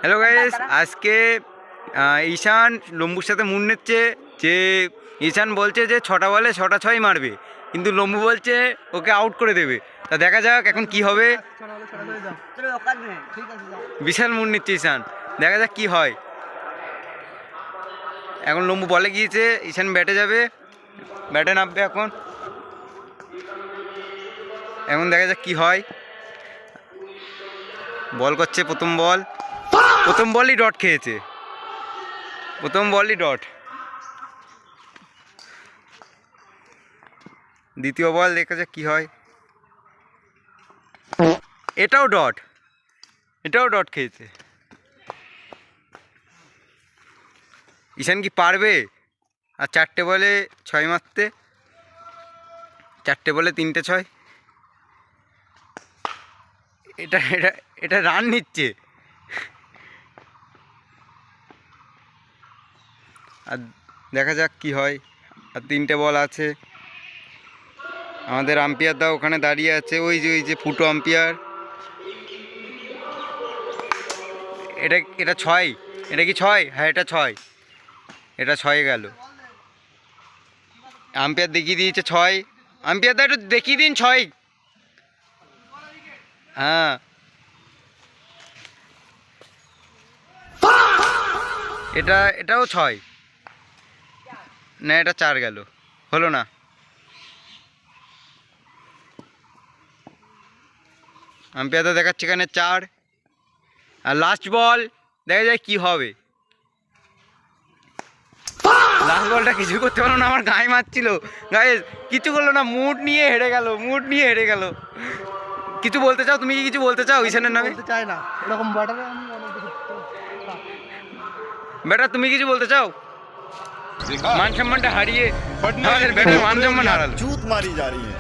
Hello guys, আজকে ঈশান লম্বুর সাথে moon নিচ্ছে। যে ঈশান বলছে যে 6টা বলে 6টা 6ই মারবে, কিন্তু লম্বু বলছে ওকে আউট করে দেবে। তা দেখা যাক এখন কি হবে। বিশাল মুন নিচ্ছে ঈশান, দেখা যাক কি হয়। এখন লম্বু বলে গিয়েছে, ঈশান ব্যাটে যাবে, ব্যাটে নামবে এখন। এখন দেখা যাক কি হয়। বল করছে, প্রথম বলই ডট খেয়েছে, প্রথম বলই ডট। দ্বিতীয় বল দেখা যাক কি হয়। এটাও ডট খেয়েছে। ঈশান কি পারবে আর 4টে বলে 6 মারতে? 4টে বলে 3টে 6। এটা এটা এটা রান নিচ্ছে। আর দেখা যাক কি হয়। আর 3টে বল আছে। আমাদের আম্পায়ার দা ওখানে দাঁড়িয়ে আছে, ওই যে ফুটো আম্পায়ার। এটা 6, এটা কি 6? হ্যাঁ, এটা 6, এটা 6 গেল। আম্পায়ার দেখিয়ে দিয়েছে 6। আম্পায়ার দা একটু দেখিয়ে দিন 6। হ্যাঁ, এটাও 6 না, এটা 4 গেল, হলো না। আম্পায়ার দা দেখাচ্ছে এখানে 4। আর লাস্ট বল দেখা যায় কি হবে। লাস্ট বলটা কিছু করতে পারলো না, আমার গায়ে মারছিল। গায়ে কিছু করলো না, মুড নিয়ে হেরে গেল। কিছু বলতে চাও? তুমি কি কিছু বলতে চাও ঈশানের নামে? চাই না এরকম ব্যাটার, তুমি কিছু বলতে চাও? মান সম্মানটা হারিয়ে আমাদের ব্যাটার মান সম্মান হারালো। चूत मारी जा रही है।